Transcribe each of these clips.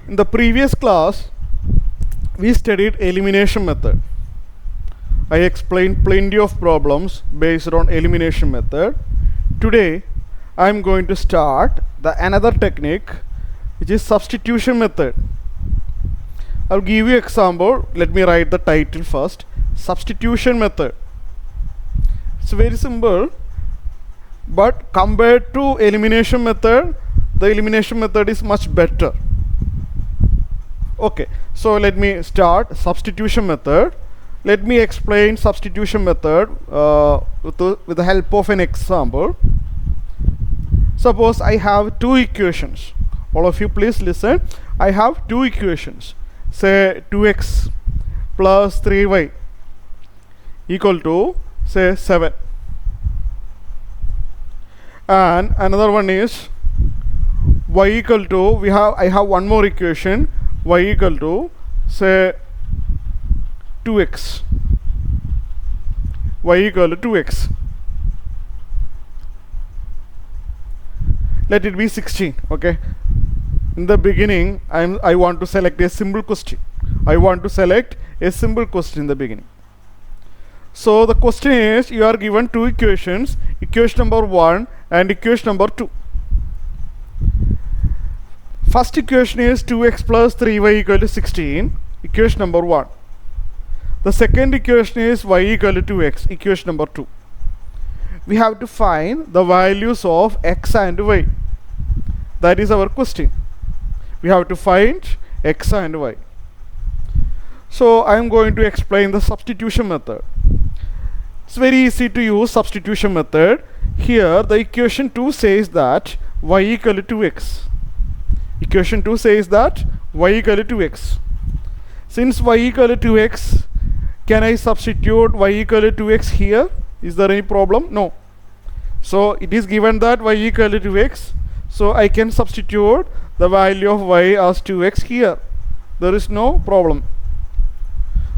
In the previous class, we studied elimination method. I explained plenty of problems based on elimination method. Today, I am going to start another technique, which is substitution method. I'll give you example. Let me write the title first. Substitution method. It's very simple, but compared to elimination method, the elimination method is much better. Okay, so let me start substitution method. Let me explain substitution method with the help of an example. Suppose I have two equations. All of you please listen. I have two equations. Say 2x plus 3y equal to say 7. And another one is y equal to, I have one more equation, y equal to say 2x, y equal to 2x. Let it be 16. Okay, in the beginning I want to select a simple question. I want to select a simple question in the beginning. So the question is, you are given two equations, equation number 1 and equation number 2. First equation is 2x plus 3y equal to 16, equation number 1. The second equation is y equal to 2x, equation number 2. We have to find the values of x and y. That is our question. We have to find x and y. So I am going to explain the substitution method. It's very easy to use substitution method. Here the equation 2 says that y equal to 2x. Equation 2 says that y equal to 2x. Since y equal to 2x, can I substitute y equal to 2x here? Is there any problem? No. So it is given that y equal to 2x. So I can substitute the value of y as 2x here. There is no problem.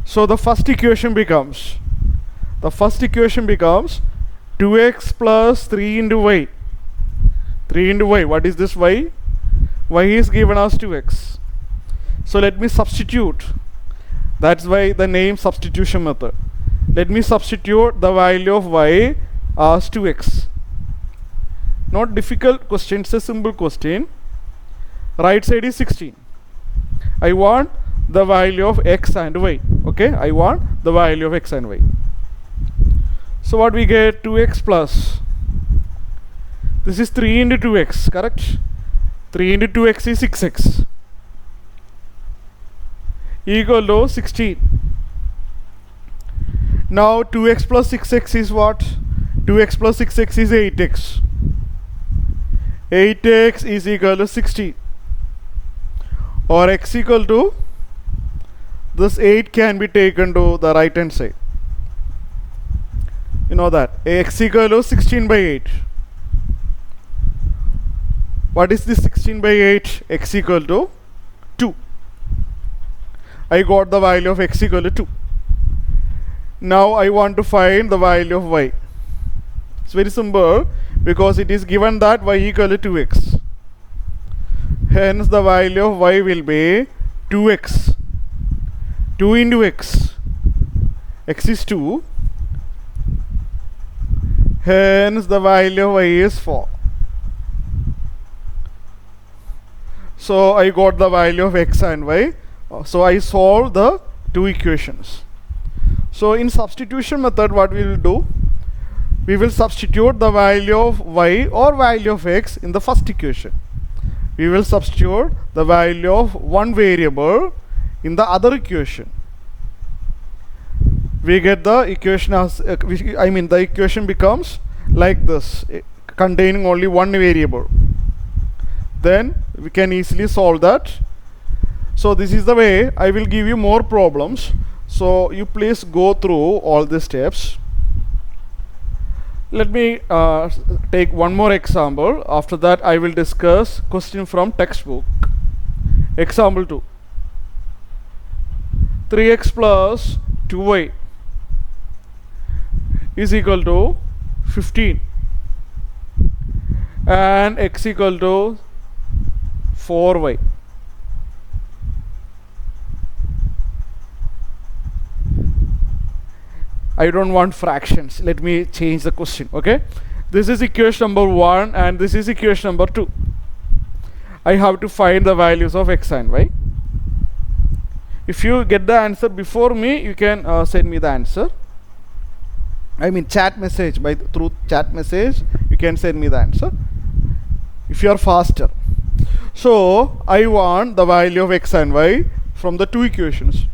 So the first equation becomes 2x plus 3 into y. 3 into y. What is this y? Y is given as 2x. So let me substitute. That's why the name substitution method. Let me substitute the value of y as 2x. Not difficult question, it's a simple question. Right side is 16. I want the value of x and y. Okay, I want the value of x and y. So what we get? 2x plus, this is 3 into 2x, correct? 3 into 2x is 6x equal to 16. Now 2x plus 6x is what? 2x plus 6x is 8x. 8x is equal to 16. Or x equal to, this 8 can be taken to the right hand side. You know that x equal to 16 by 8. What is this 16 by 8? X equal to 2. I got the value of x equal to 2. Now I want to find the value of y. It's very simple, because it is given that y equal to 2x. Hence the value of y will be 2x. 2 into x. X is 2. Hence the value of y is 4. So I got the value of x and y. So I solved the two equations. So in substitution method, what we will do? We will substitute the value of y or value of x in the first equation. We will substitute the value of one variable in the other equation. We get the equation as the equation becomes like this, containing only one variable. Then we can easily solve that. So this is the way. I will give you more problems, so you please go through all the steps. Let me take one more example. After that I will discuss question from textbook. Example 2. 3x plus 2y is equal to 15 and x equal to 4y. I don't want fractions. Let me change the question. Okay, this is equation number 1 and this is equation number 2. I have to find the values of x and y. If you get the answer before me, you can send me the answer. I mean chat message, through chat message you can send me the answer if you are faster. So I want the value of x and y from the two equations.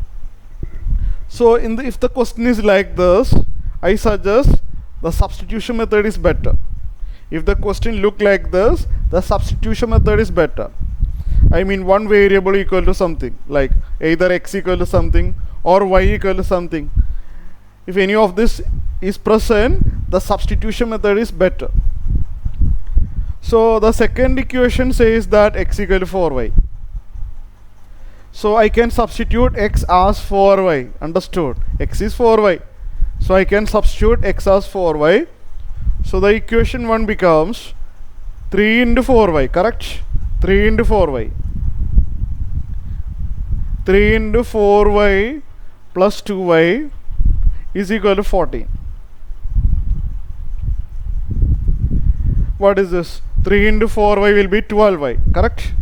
So if the question is like this, I suggest the substitution method is better. If the question look like this, the substitution method is better. I mean one variable equal to something, like either x equal to something or y equal to something. If any of this is present, the substitution method is better. So the second equation says that x equal to 4y. So I can substitute x as 4y. Understood? X is 4y. So I can substitute x as 4y. So the equation 1 becomes 3 into 4y. Correct? 3 into 4y. 3 into 4y plus 2y is equal to 14. What is this? 3 into 4y will be 12y. Correct?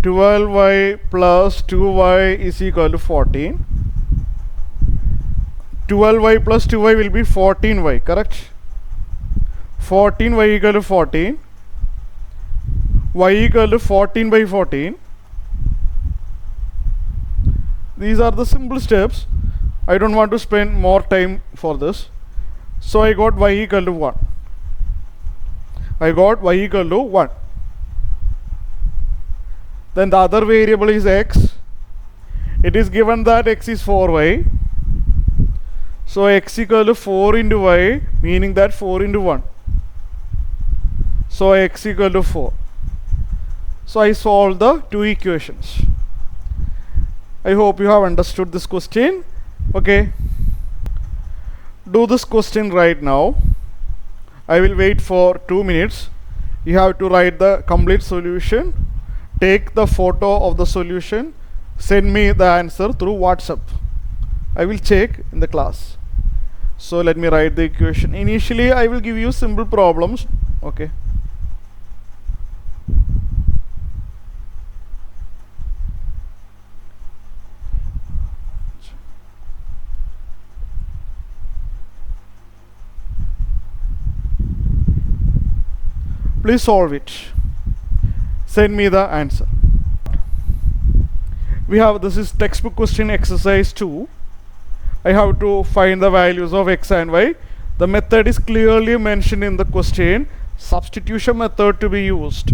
12y plus 2y is equal to 14. 12y plus 2y will be 14y. Correct? 14y equal to 14. Y equal to 14 by 14. These are the simple steps. I don't want to spend more time for this. So I got y equal to 1. I got y equal to 1. Then the other variable is x. It is given that x is 4y. So x equal to 4 into y, meaning that 4 into 1. So x equal to 4. So I solved the two equations. I hope you have understood this question. Okay. Do this question right now. I will wait for 2 minutes. You have to write the complete solution. Take the photo of the solution. Send me the answer through WhatsApp. I will check in the class. So let me write the equation. Initially I will give you simple problems. Okay. Please solve it. Send me the answer. This is textbook question exercise 2. I have to find the values of x and y. The method is clearly mentioned in the question. Substitution method to be used.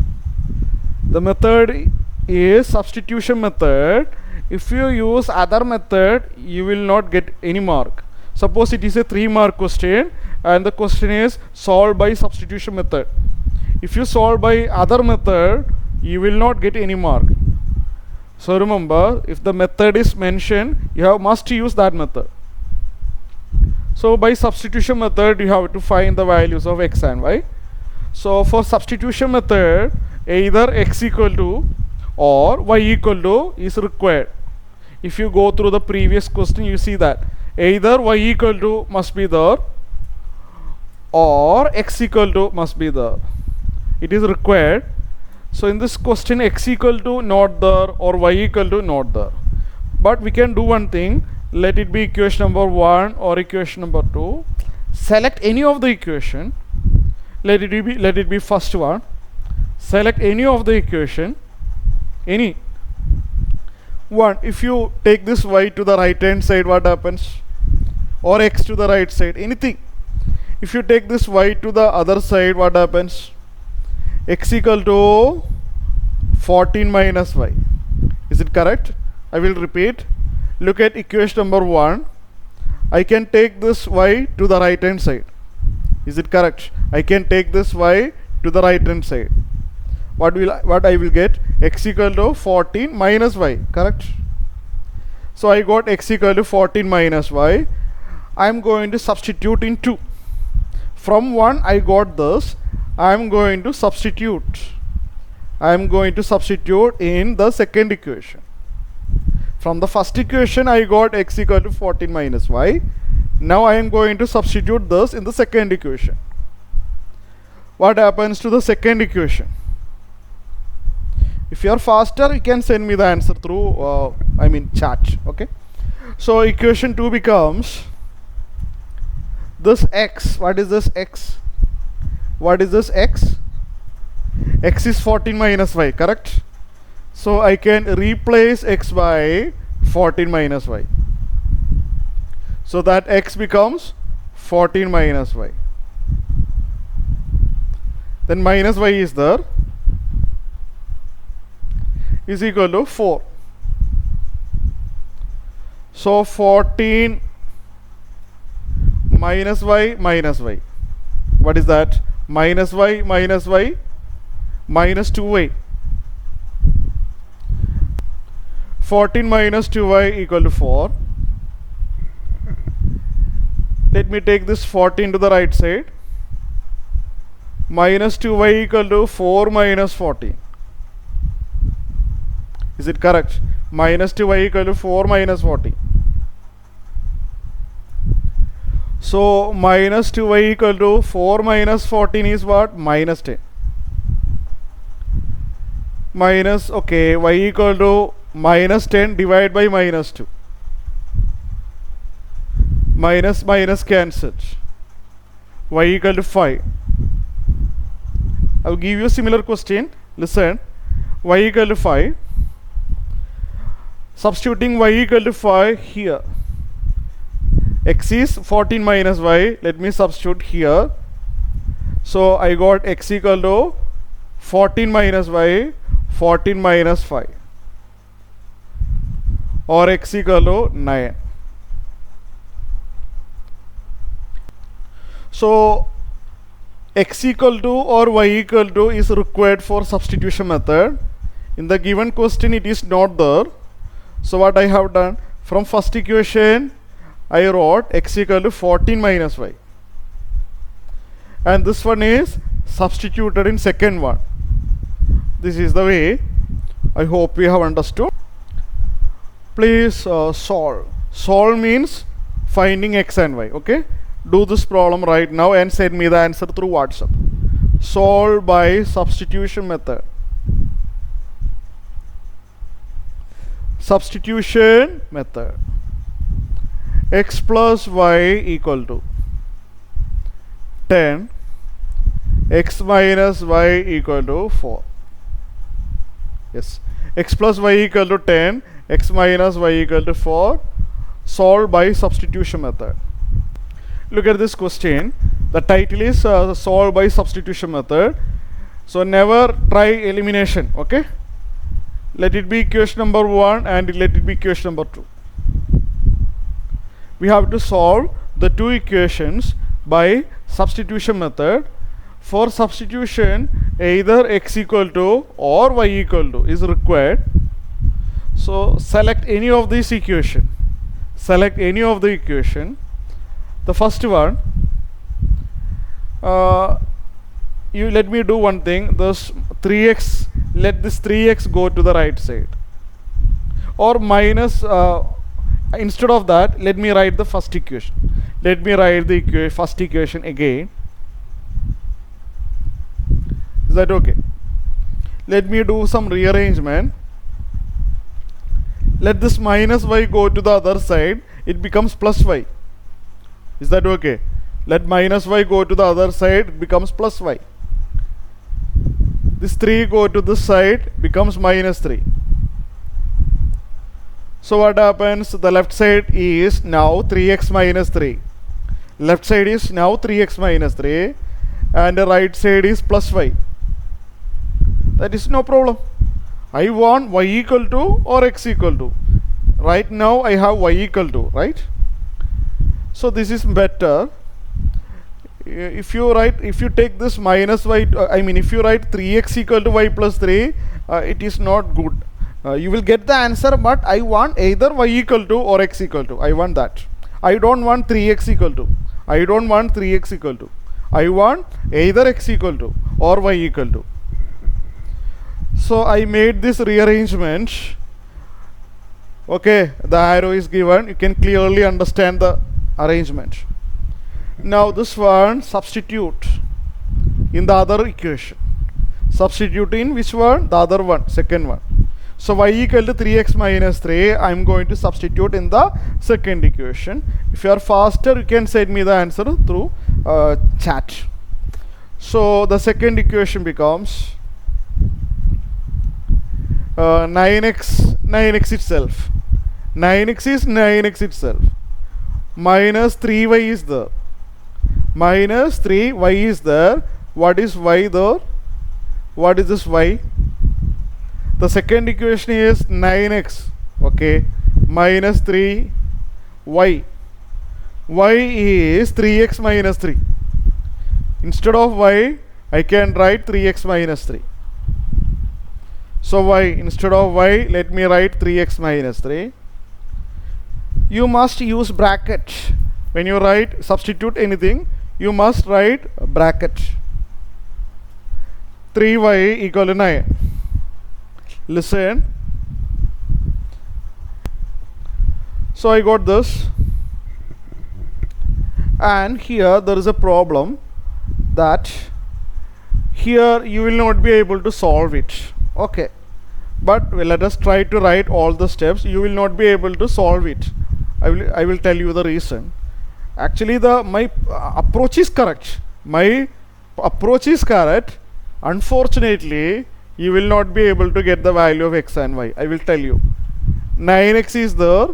The method is substitution method. If you use other method, you will not get any mark. Suppose it is a 3-mark question and the question is solved by substitution method. If you solve by other method, you will not get any mark. So remember, if the method is mentioned, you must use that method. So by substitution method, you have to find the values of x and y. So for substitution method, either x equal to or y equal to is required. If you go through the previous question, you see that either y equal to must be there or x equal to must be there. It is required. So in this question, x equal to not there or y equal to not there. But we can do one thing. Let it be equation number 1 or equation number 2. Select any of the equation. Let it be first one. Select any of the equation. Any one. If you take this y to the right hand side, what happens? Or x to the right side, anything. If you take this y to the other side, what happens? X equal to 14 minus y. Is it correct? I will repeat. Look at equation number 1. I can take this y to the right hand side. Is it correct? I can take this y to the right hand side. What I will get? X equal to 14 minus y. Correct? So I got x equal to 14 minus y. I am going to substitute in 2. From 1 I got this. I am going to substitute. I am going to substitute in the second equation. From the first equation I got x equal to 14 minus y. Now I am going to substitute this in the second equation. What happens to the second equation? If you are faster, you can send me the answer through chat. Okay, so equation 2 becomes this x. What is this x? What is this x? X is 14 minus y, correct? So I can replace x by 14 minus y. So that x becomes 14 minus y. Then minus y is there, is equal to 4. So 14 minus y minus y. What is that? Minus y minus y minus 2y. 14 minus 2y equal to 4. Let me take this 14 to the right side. Minus 2y equal to 4 minus 14. Is it correct? Minus 2y equal to 4 minus 40. So minus 2y equal to 4 minus 14 is what? Minus 10. Minus, okay, y equal to minus 10 divided by minus 2. Minus minus cancelled. Y equal to 5. I will give you a similar question. Listen. Y equal to 5. Substituting y equal to 5 here. X is 14 minus y. Let me substitute here. So I got x equal to 14 minus y, 14 minus 5. Or x equal to 9. So x equal to or y equal to is required for substitution method. In the given question it is not there. So what I have done, from first equation I wrote x equal to 14 minus y, and this one is substituted in second one. This is the way. I hope you have understood. Please solve. Solve means finding x and y. Okay, do this problem right now and send me the answer through WhatsApp. Solve by substitution method. Substitution method. X plus y equal to 10. X minus y equal to 4. Yes. X plus y equal to 10. X minus y equal to 4. Solve by substitution method. Look at this question. The title is solve by substitution method. So never try elimination. Okay. Let it be equation number 1 and let it be equation number 2. We have to solve the two equations by substitution method. For substitution, either x equal to or y equal to is required. So select any of these equation. Select any of the equation. The first one, you let me do one thing. This 3x, let this 3x go to the right side, or minus. Instead of that, let me write the first equation. Let me write the first equation again. Is that okay? Let me do some rearrangement. Let this minus y go to the other side. It becomes plus y. Is that okay? Let minus y go to the other side. It becomes plus y. This 3 go to this side, becomes minus 3. So what happens? The left side is now 3x minus 3. Left side is now 3x minus 3. And the right side is plus y. That is no problem. I want y equal to or x equal to. Right now I have y equal to, right? So this is better. If you take this minus y, if you write 3x equal to y plus 3, it is not good. You will get the answer, but I want either y equal to or x equal to. I want that. I don't want 3x equal to. I don't want 3x equal to. I want either x equal to or y equal to. So I made this rearrangement. Okay, the arrow is given. You can clearly understand the arrangement. Now this one substitute in the other equation. Substitute in which one? The other one, second one. So y equal to 3x minus 3, I am going to substitute in the second equation. If you are faster, you can send me the answer through chat. So the second equation becomes 9x itself. 9x is 9x itself. Minus 3y is there. Minus 3y is there. What is y there? What is this y? The second equation is 9x, okay, minus 3y. Y is 3x minus 3. Instead of y, I can write 3x minus 3. So y, instead of y, let me write 3x minus 3. You must use bracket. When you write, substitute anything, you must write a bracket. 3y equal to 9. Listen. So I got this. And here there is a problem that here you will not be able to solve it. Okay. But let us try to write all the steps. You will not be able to solve it. I will tell you the reason. Actually my approach is correct. My approach is correct. Unfortunately, you will not be able to get the value of x and y. I will tell you. 9x is there.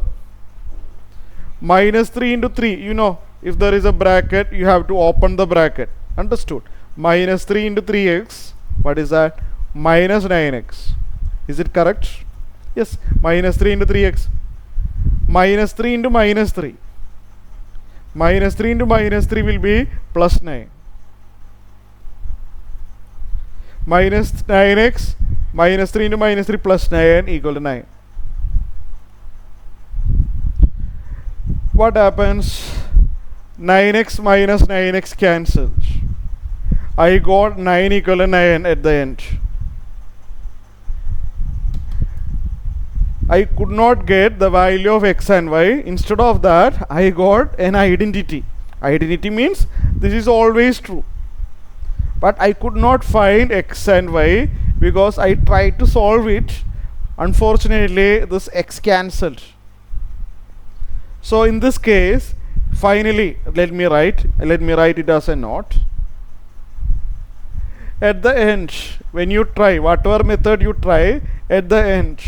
Minus 3 into 3. You know, if there is a bracket, you have to open the bracket. Understood? Minus 3 into 3x. What is that? Minus 9x. Is it correct? Yes. Minus 3 into 3x. Minus 3 into minus 3. Minus 3 into minus 3 will be plus 9. Minus 9x, minus 3 into minus 3 plus 9 equal to 9. What happens? 9x minus 9x cancels. I got 9 equal to 9 at the end. I could not get the value of x and y. Instead of that, I got an identity. Identity means this is always true. But I could not find x and y because I tried to solve it. Unfortunately, this x cancelled. So in this case, finally, let me write it as a note. At the end, when you try, whatever method you try, at the end,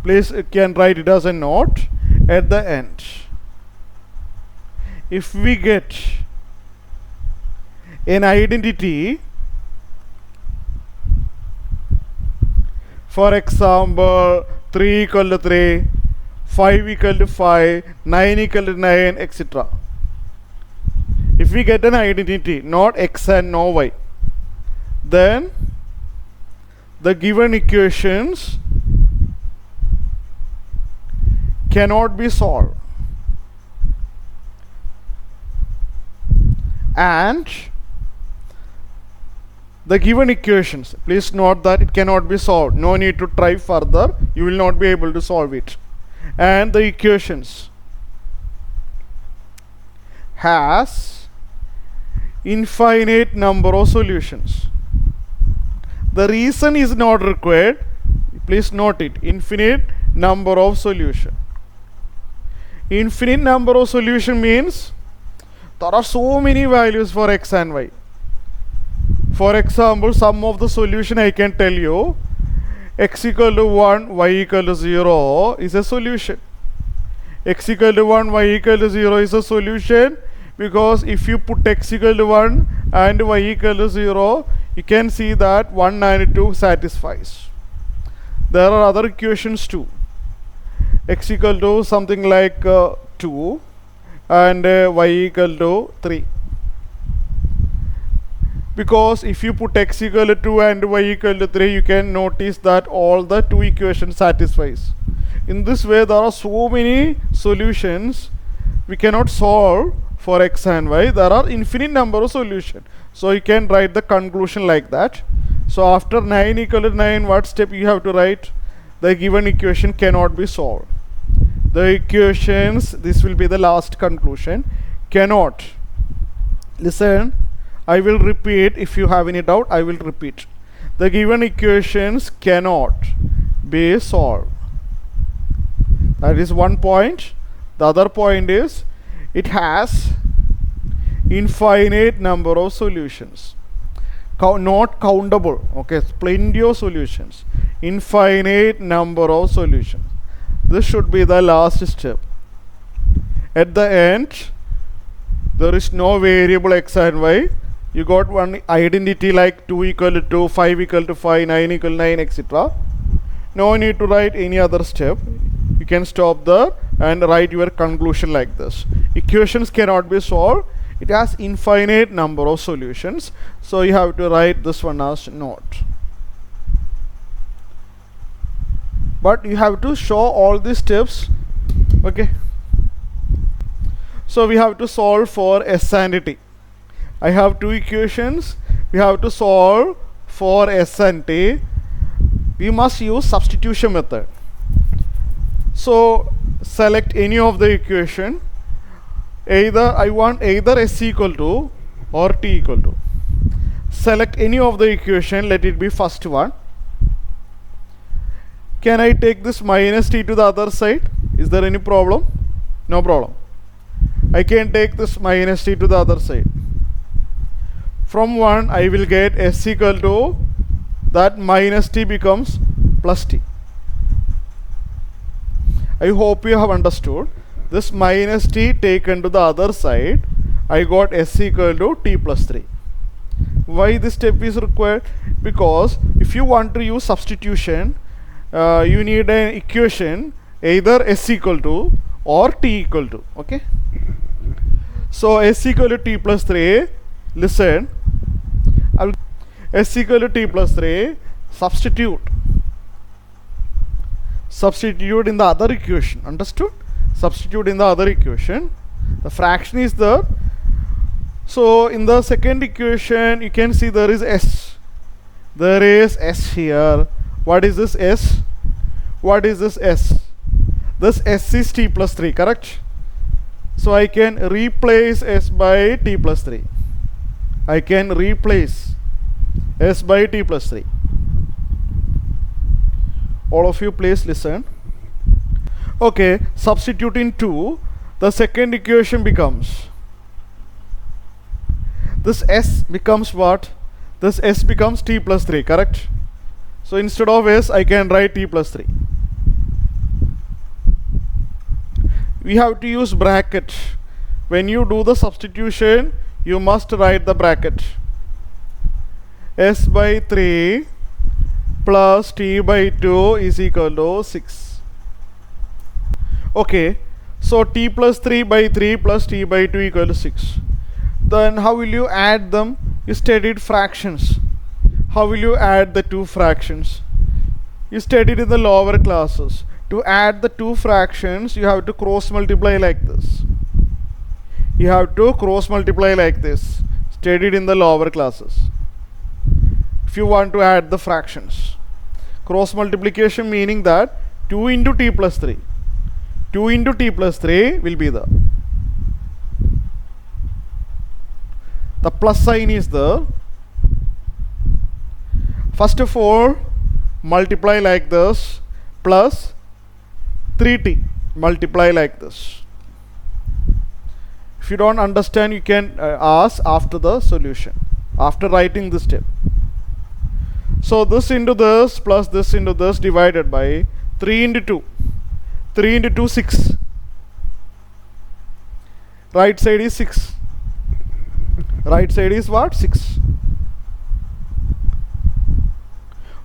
please you can write it as a note. At the end, if we get an identity, for example 3 equal to 3, 5 equal to 5, 9 equal to 9, etc. If we get an identity, not x and no y, then the given equations cannot be solved, and the given equations, please note that it cannot be solved. No need to try further. You will not be able to solve it. And the equations has infinite number of solutions. The reason is not required. Please note it. Infinite number of solution. Infinite number of solution means there are so many values for x and y. For example, some of the solution I can tell you. X equal to 1, y equal to 0 is a solution. X equal to 1, y equal to 0 is a solution because if you put x equal to 1 and y equal to 0, you can see that 1 and 2 satisfies. There are other equations too. X equal to something like 2 and y equal to 3. Because if you put x equal to 2 and y equal to 3, you can notice that all the two equations satisfies. In this way, there are so many solutions we cannot solve for x and y. There are infinite number of solutions. So you can write the conclusion like that. So after 9 equal to 9, what step you have to write? The given equation cannot be solved. the equations, this will be the last conclusion, cannot, listen, I will repeat, if you have any doubt I will repeat, the given equations cannot be solved. That is one point. The other point is it has infinite number of solutions, not countable. Okay, plenty of solutions, infinite number of solutions. This should be the last step. At the end there is no variable x and y. You got one identity like 2 equal to 2, 5 equal to 5, 9 equal to 9, etc. No need to write any other step. You can stop there and write your conclusion like this. Equations cannot be solved. It has infinite number of solutions. So you have to write this one as note. But you have to show all these steps. Okay. So we have to solve for s and t. I have two equations. We have to solve for s and t. We must use substitution method. So select any of the equation. Either I want either s equal to or t equal to. Select any of the equation. Let it be first one. Can I take this minus t to the other side? Is there any problem? No problem. I can take this minus t to the other side. From 1 I will get s equal to, that minus t becomes plus t. I hope you have understood. This minus t taken to the other side, I got s equal to t plus 3. Why this step is required? Because if you want to use substitution, you need an equation either s equal to or t equal to. Okay. So s equal to t plus 3. Listen. S equal to t plus 3. Substitute in the other equation. Understood? Substitute in the other equation. The fraction is there. So in the second equation you can see there is s. There is s here. What is this s? What is this s? This s is t plus 3, correct? So I can replace s by t plus 3. I can replace s by t plus 3. All of you please listen. Okay, substitute in 2. The second equation becomes, this s becomes what? This s becomes t plus 3, correct? So instead of s I can write t plus 3. We have to use bracket. When you do the substitution you must write the bracket. S by 3 plus t by 2 is equal to 6. Okay, so t plus 3 by 3 plus t by 2 equal to 6. Then how will you add them? You studied fractions. How will you add the two fractions? You studied in the lower classes. To add the two fractions you have to cross multiply like this. You have to cross multiply like this. Studied in the lower classes. If you want to add the fractions, cross multiplication meaning that 2 into t plus 3. 2 into t plus 3 will be there. The plus sign is there. First of all, multiply like this, plus 3t, multiply like this. If you don't understand you can ask after the solution, after writing this step. So this into this plus this into this divided by 3 into 2. 3 into 2, 6. Right side is 6. Right side is what? 6.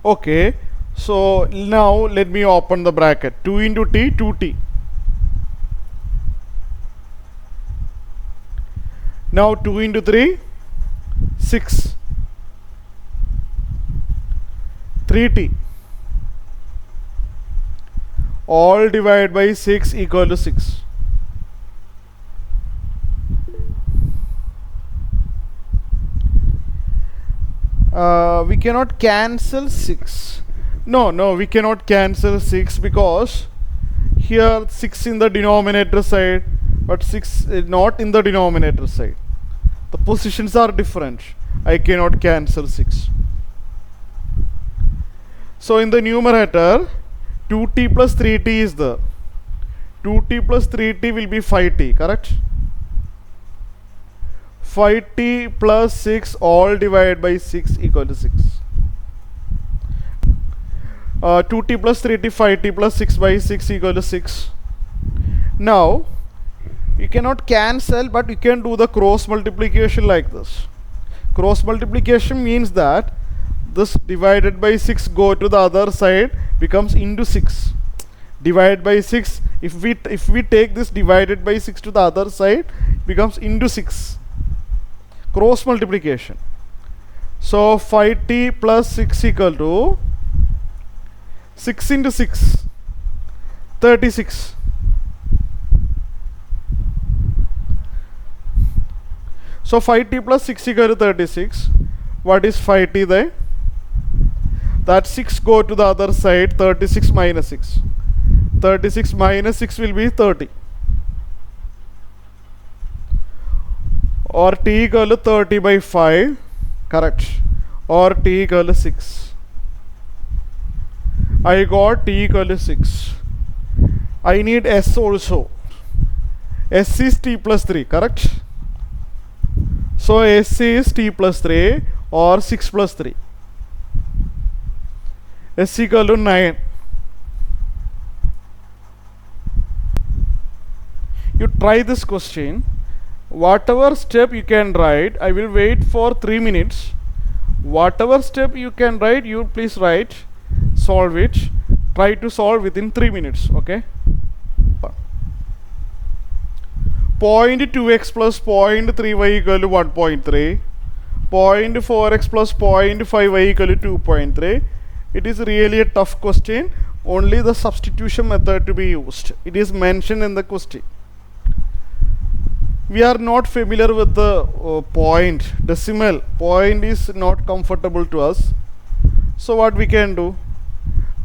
Okay. So now let me open the bracket. 2 into t, 2t. Now 2 into 3, 6. 3t. All divided by 6 equal to 6. We cannot cancel 6. No, we cannot cancel 6 because here 6 in the denominator side, but 6 is not in the denominator side. The positions are different. I cannot cancel 6. So in the numerator, 2t plus 3t is there. 2t plus 3t will be 5t, correct? 5t plus 6 all divided by 6 equal to 6. 2t plus 3t, 5t plus 6 by 6 equal to 6. Now, you cannot cancel, but you can do the cross multiplication like this. Cross multiplication means that this divided by 6 go to the other side, becomes into 6. Divided by 6, if we take this divided by 6 to the other side, becomes into 6. Cross multiplication. So 5t plus 6 equal to 6 into 6, 36. So 5t plus 6 equal to 36. What is 5t there? That 6 go to the other side, 36 minus 6. 36 minus 6 will be 30. Or t equal to 30 by 5, correct. Or t equal to 6. I got t equal to 6. I need s also. S is t plus 3, correct. So s is t plus 3 or 6 plus 3. S equal to 9. You try this question. Whatever step you can write, I will wait for 3 minutes. Whatever step you can write, you please write, solve it. Try to solve within 3 minutes, okay? 0.2x plus 0.3y equal to 1.3. 0.4x plus 0.5y equal to 2.3. It is really a tough question. Only the substitution method to be used. It is mentioned in the question. We are not familiar with the point, decimal. Point is not comfortable to us. So what we can do?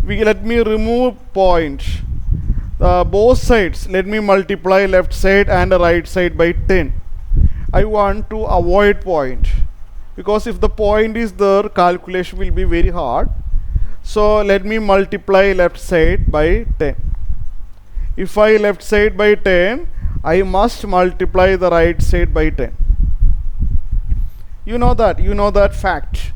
Let me remove point. Both sides, let me multiply left side and right side by 10. I want to avoid point, because if the point is there, calculation will be very hard. So let me multiply left side by 10. If I left side by 10, I must multiply the right side by 10. You know that fact.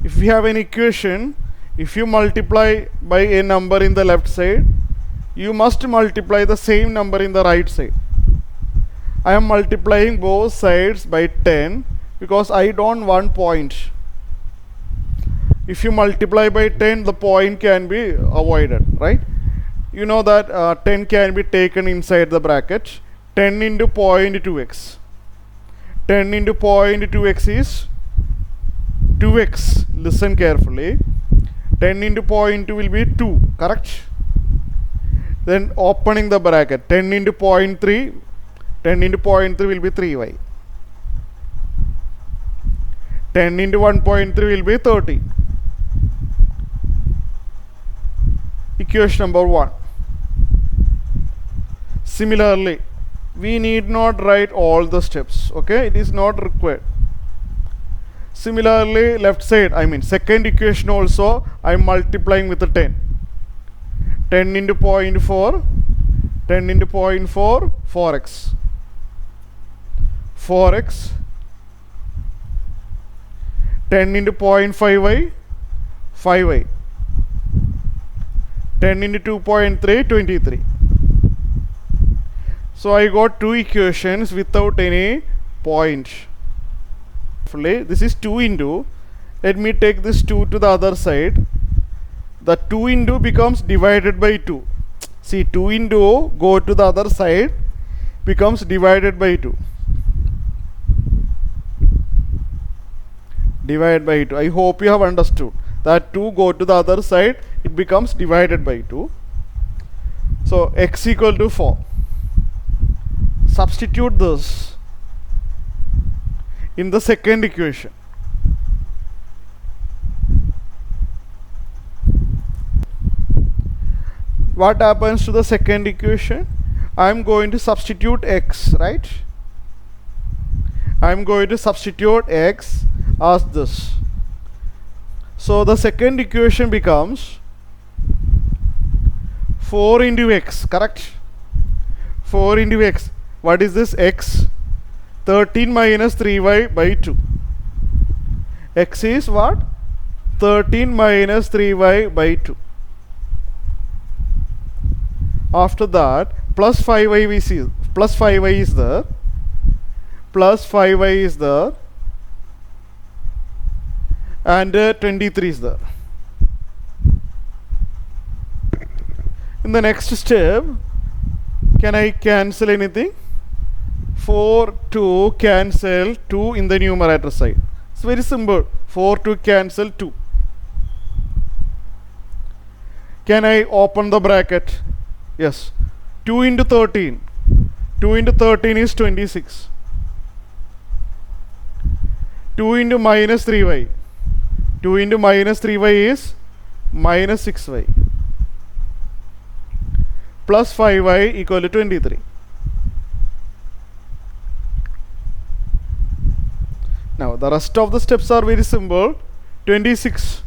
If we have an equation, if you multiply by a number in the left side, you must multiply the same number in the right side. I am multiplying both sides by 10 because I don't want point. If you multiply by 10, the point can be avoided, right? You know that 10 can be taken inside the bracket. 10 into 0.2x. 10 into 0.2x is 2x. Listen carefully. 10 into 0.2 will be 2, correct? Then opening the bracket, 10 into 0.3, 10 into 0.3 will be 3y. 10 into 1.3 will be 30. Equation number 1. Similarly, we need not write all the steps, okay? It is not required. Similarly, left side, second equation also, I am multiplying with the 10. 10 into 0.4, 10 into 0.4, 4x. 4x. 10 into 0.5y, 5y. 10 into 2.3, 23. So I got two equations without any point. This is 2 into, let me take this 2 to the other side. The 2 into becomes divided by 2. See, 2 into go to the other side, becomes divided by 2. Divided by 2. I hope you have understood that 2 go to the other side, it becomes divided by 2. So x equal to 4. Substitute this in the second equation. what happens to the second equation? I'm going to substitute x, right? I'm going to substitute x as this. So the second equation becomes 4 into x, correct? 4 into x. What is this? X. 13 minus 3y by 2. X is what? 13 minus 3y by 2. After that, plus 5y we see. Plus 5y is there. Plus 5y is there. And 23 is there. In the next step, can I cancel anything? 4, 2 cancel 2 in the numerator side. It's very simple. 4, 2 cancel 2. Can I open the bracket? Yes. 2 into 13. 2 into 13 is 26. 2 into minus 3y. 2 into minus 3y is minus 6y. Plus 5y equal to 23. Now the rest of the steps are very simple. 26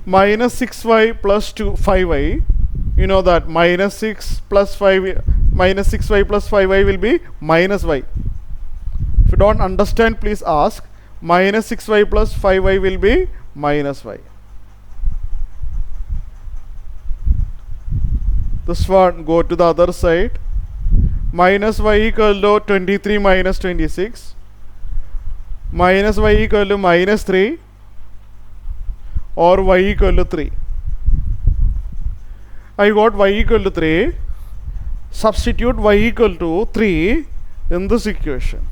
minus 6y plus 5y. You know that minus 6 plus 5, minus 6y plus 5y will be minus y. If you don't understand, please ask. Minus 6y plus 5y will be minus y. This one, go to the other side. Minus y equal to 23 minus 26. Minus y equal to minus 3. Or y equal to 3. I got y equal to 3. Substitute y equal to 3 in this equation.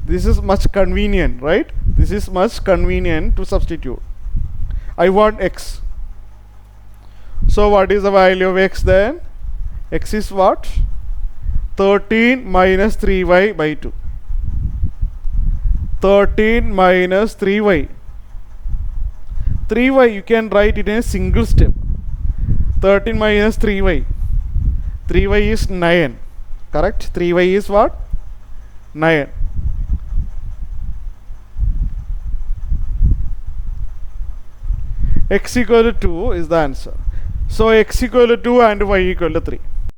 This is much convenient, right? This is much convenient to substitute. I want x. So what is the value of x then? X is what? 13 minus 3y by 2. 13 minus 3y. 3y you can write it in a single step. 13 minus 3y. 3y is 9. Correct? 3y is what? 9. X equal to 2 is the answer. So x equal to 2 and y equal to 3.